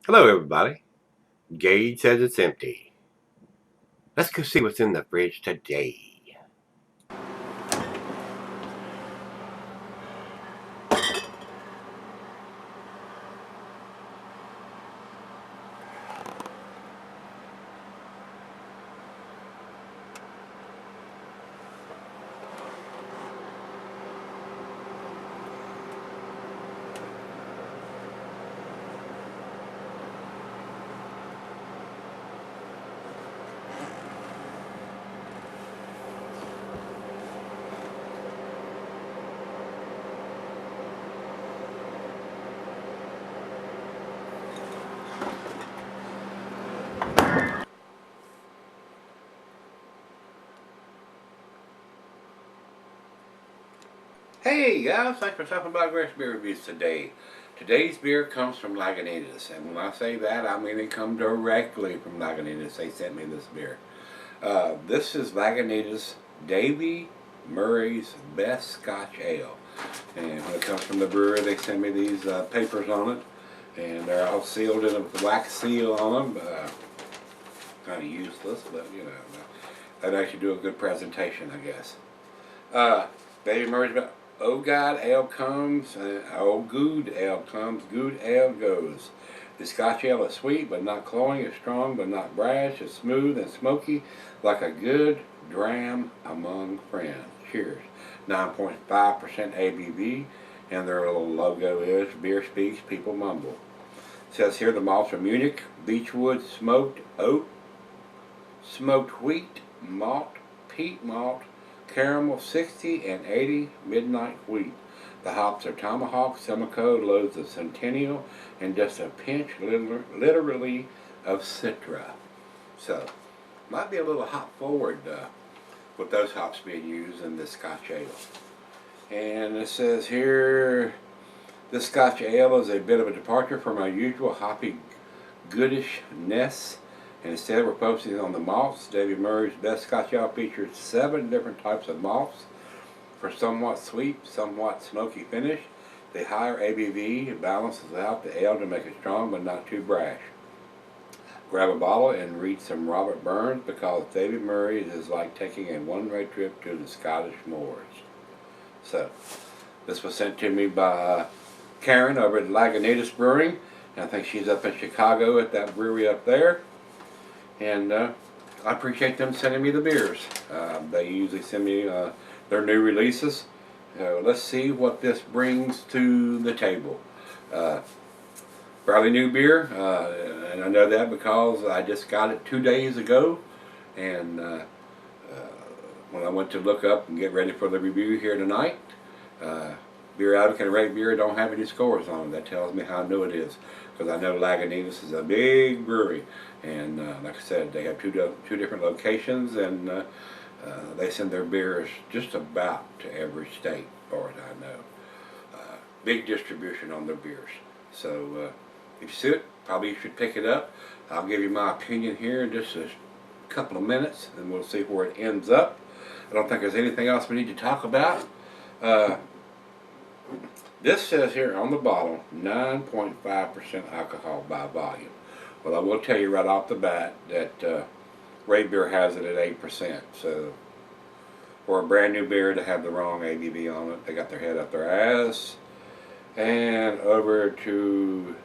Hello, everybody. Gage says it's empty. Let's go see what's in the fridge today. Hey guys, thanks for stopping by Gregsbeerreviews today. Today's beer comes from Lagunitas, and when I say that, I mean it comes directly from Lagunitas. They sent me this beer. This is Lagunitas Davey Murray's Best Scotch Ale. And when it comes from the brewery, they send me these papers on it, and they're all sealed in a wax seal on them. Kind of useless, but you know, they'd actually do a good presentation, I guess. Davey Murray's Best. Oh God, ale comes, oh good ale comes, good ale goes. The Scotch ale is sweet but not cloying, it's strong but not brash, it's smooth and smoky like a good dram among friends. Cheers. 9.5% ABV, and their little logo is Beer Speaks, People Mumble. It says here the malts are Munich, Beechwood, smoked oat, smoked wheat, malt, peat malt, caramel 60 and 80 midnight wheat. The hops are Tomahawk, Simcoe, loads of Centennial, and just a pinch, literally, of Citra. So, might be a little hop forward with those hops being used in this Scotch ale. And it says here, this Scotch ale is a bit of a departure from our usual hoppy goodishness. And instead we're focusing on the malts. Davey Murray's Best Scotch Ale features 7 different types of malts for somewhat sweet, somewhat smoky finish. The higher ABV balances out the ale to make it strong but not too brash. Grab a bottle and read some Robert Burns, because Davey Murray is like taking a one-way trip to the Scottish moors. So, this was sent to me by Karen over at Lagunitas Brewing, and I think she's up in Chicago at that brewery up there. And I appreciate them sending me the beers. They usually send me their new releases. Let's see what this brings to the table. Fairly new beer, and I know that because I just got it 2 days ago. And when I went to look up and get ready for the review here tonight, Beer Advocate and Rate Beer don't have any scores on it. That tells me how new it is, because I know Lagunitas is a big brewery, and like I said, they have two different locations, and they send their beers just about to every state, as far as I know. Big distribution on their beers. So if you see it, probably you should pick it up. I'll give you my opinion here in just a couple of minutes, and we'll see where it ends up. I don't think there's anything else we need to talk about. This says here on the bottle, 9.5% alcohol by volume. Well, I will tell you right off the bat that Rate Beer has it at 8%. So for a brand new beer to have the wrong ABV on it, they got their head up their ass. And over to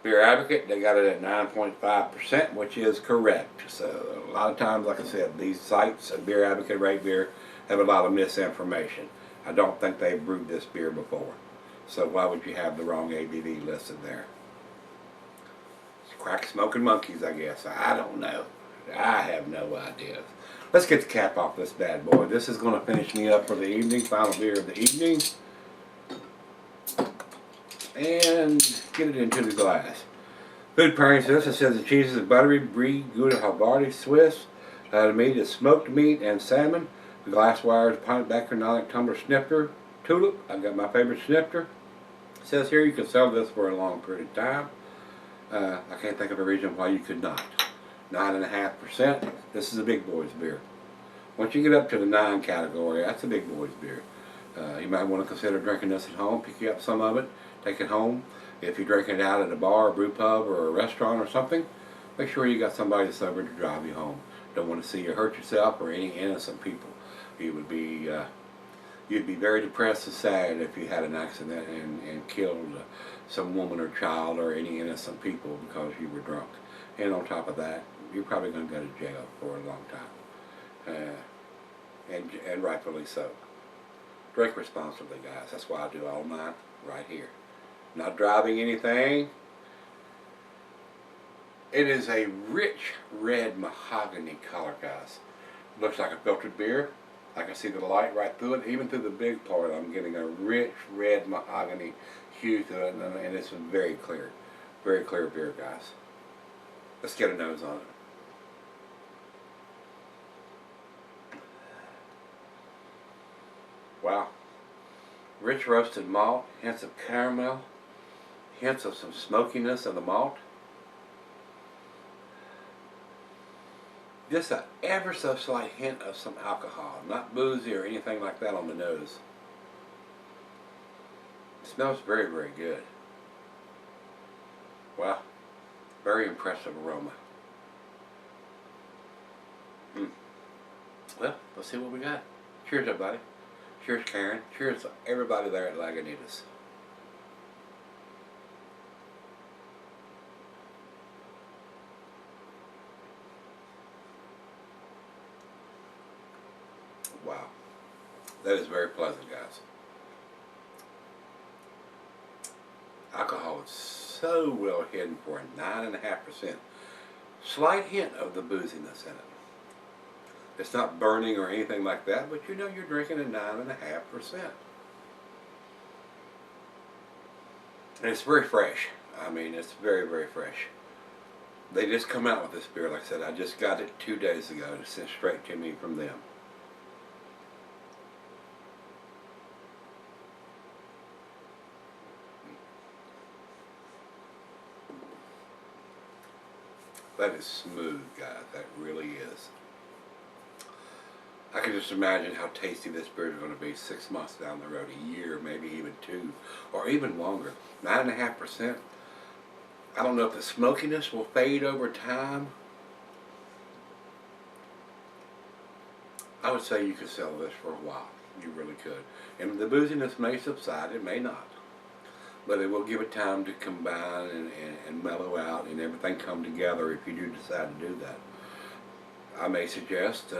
Beer Advocate, they got it at 9.5%, which is correct. So a lot of times, like I said, these sites, Beer Advocate, Rate Beer, have a lot of misinformation. I don't think they've brewed this beer before. So why would you have the wrong ABV listed there? It's crack smoking monkeys, I guess. I don't know. I have no idea. Let's get the cap off this bad boy. This is going to finish me up for the evening. Final beer of the evening. And get it into the glass. Food pairing to this, it says the cheese is buttery, brie, gouda, Havarti, Swiss. The meat is smoked meat and salmon. The glassware is pint backer, non tumbler snifter. Tulip, I've got my favorite snifter. It says here you can sell this for a long period of time. I can't think of a reason why you could not. 9.5%. This is a big boy's beer. Once you get up to the 9 category, that's a big boy's beer. You might want to consider drinking this at home. Pick you up some of it, take it home. If you're drinking it out at a bar, a brew pub, or a restaurant or something, make sure you got somebody sober to drive you home. Don't want to see you hurt yourself or any innocent people. You would be you'd be very depressed and sad if you had an accident and killed some woman or child or any innocent people because you were drunk. And on top of that, you're probably going to go to jail for a long time. And rightfully so. Drink responsibly, guys. That's why I do all mine right here. Not driving anything. It is a rich red mahogany color, guys. Looks like a filtered beer. I can see the light right through it. Even through the big part, I'm getting a rich red mahogany hue to it, and it's very clear. Very clear beer, guys. Let's get a nose on it. Wow. Rich roasted malt, hints of caramel, hints of some smokiness of the malt. Just an ever so slight hint of some alcohol, not boozy or anything like that on the nose. It smells very, very good. Wow. Very impressive aroma. Well, let's see what we got. Cheers, everybody. Cheers, Karen. Cheers to everybody there at Lagunitas. Wow. That is very pleasant, guys. Alcohol is so well hidden for a 9.5%. Slight hint of the booziness in it. It's not burning or anything like that, but you know you're drinking a 9.5%. And it's very fresh. I mean, it's very, very fresh. They just come out with this beer, like I said. I just got it 2 days ago. It's sent straight to me from them. That is smooth, guys. That really is. I can just imagine how tasty this beer is going to be 6 months down the road, a year, maybe even 2, or even longer. 9.5%. I don't know if the smokiness will fade over time. I would say you could sell this for a while. You really could. And the booziness may subside, it may not. But it will give it time to combine and mellow out and everything come together if you do decide to do that. I may suggest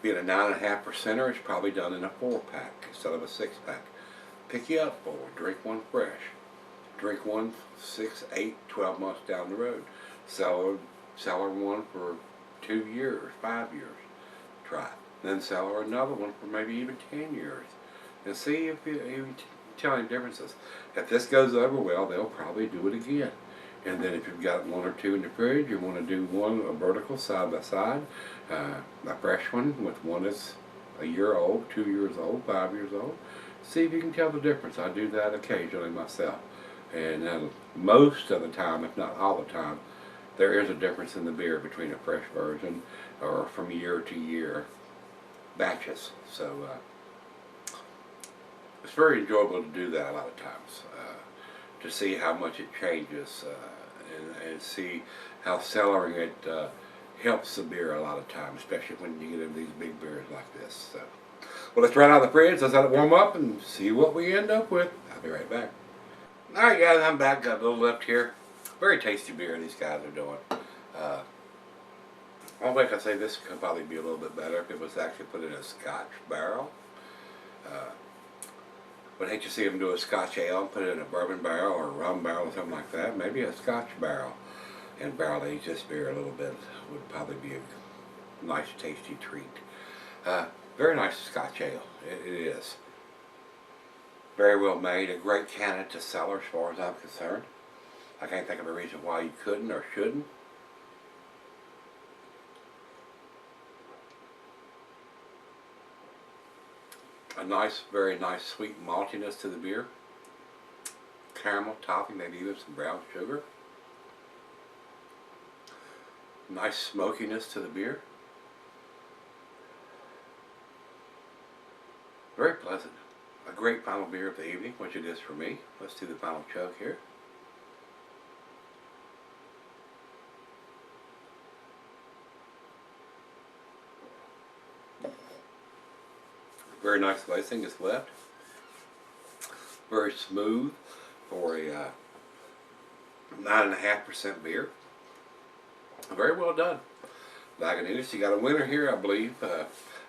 being a 9.5%er, it's probably done in a 4-pack instead of a 6-pack. Pick you up 4, drink one fresh. Drink one 6, 8, 12 months down the road. Sell her one for 2 years, 5 years. Try it. Then sell her another one for maybe even 10 years. And see if you tell any differences. If this goes over well, they'll probably do it again. And then if you've got 1 or 2 in the fridge, you want to do one, a vertical side by side, a fresh one with one that's a year old, 2 years old, 5 years old. See if you can tell the difference. I do that occasionally myself. And most of the time, if not all the time, there is a difference in the beer between a fresh version or from year to year batches. So it's very enjoyable to do that a lot of times, to see how much it changes and see how cellaring it helps the beer a lot of times, especially when you get into these big beers like this. So, well, let's run out of the fridge, let's let it warm up and see what we end up with. I'll be right back. Alright guys, I'm back, got a little left here. Very tasty beer these guys are doing. I think I say this could probably be a little bit better if it was actually put in a Scotch barrel. Would hate to see them do a Scotch ale and put it in a bourbon barrel or a rum barrel or something like that. Maybe a Scotch barrel and barrel age this beer a little bit would probably be a nice tasty treat. Very nice Scotch ale, it is. Very well made, a great candidate to cellar as far as I'm concerned. I can't think of a reason why you couldn't or shouldn't. A nice, very nice sweet maltiness to the beer. Caramel topping, maybe even some brown sugar. Nice smokiness to the beer. Very pleasant. A great great final beer of the evening, which it is for me. Let's do the final chug here. Very nice lacing is left. Very smooth for a 9.5% beer. Very well done. Lagunitas, you got a winner here, I believe.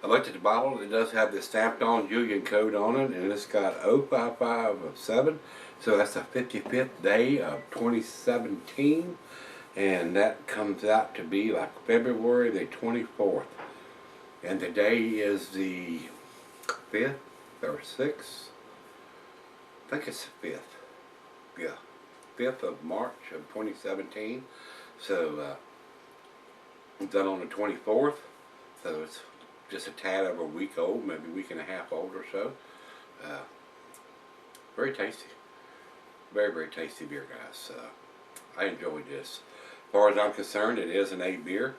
I looked at the bottle. It does have the stamped on Julian code on it, and it's got 05507. So that's the 55th day of 2017, and that comes out to be like February the 24th. And today is the 5th or 6th. I think it's the 5th. Yeah, 5th of March of 2017. So it's done on the 24th. So it's just a tad over a week old, maybe a week and a half old or so. Very tasty. Very, very tasty beer, guys. I enjoyed this. As far as I'm concerned, it is an A beer.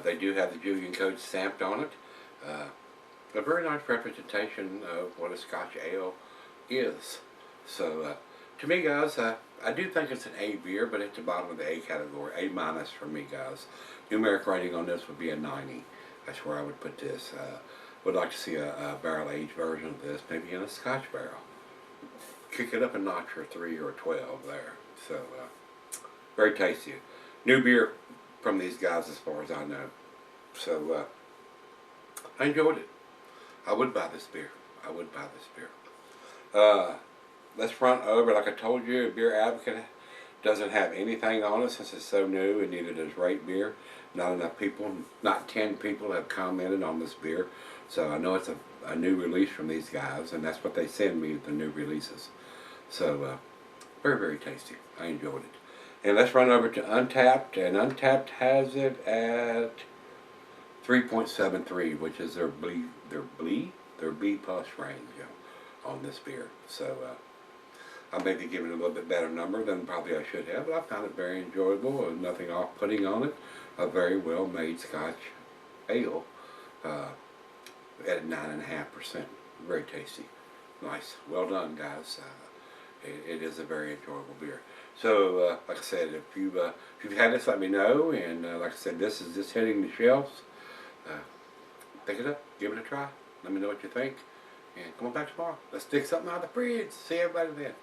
They do have the Julian code stamped on it. A very nice representation of what a Scotch ale is. So, to me, guys, I do think it's an A beer, but it's the bottom of the A category. A minus for me, guys. Numeric rating on this would be a 90. That's where I would put this. Would like to see a barrel-aged version of this, maybe in a Scotch barrel. Kick it up a notch or 3 or 12 there. So, very tasty. New beer from these guys as far as I know. So, I enjoyed it. I would buy this beer. I would buy this beer. Let's run over, like I told you, Beer Advocate doesn't have anything on it since it's so new, and neither does Rate Beer. Not enough people, not 10 people have commented on this beer. So I know it's a new release from these guys, and that's what they send me, the new releases. So, very, very tasty. I enjoyed it. And let's run over to Untappd, and Untappd has it at 3.73, which is their B plus range on this beer. So I may be giving it a little bit better number than probably I should have, but I found it very enjoyable and nothing off-putting on it. A very well-made Scotch ale at 9.5%. Very tasty. Nice. Well done, guys. It is a very enjoyable beer. So, like I said, if you've had this, let me know. And like I said, this is just hitting the shelves. Pick it up, give it a try. Let me know what you think. And come on back tomorrow. Let's dig something out of the fridge. See everybody then.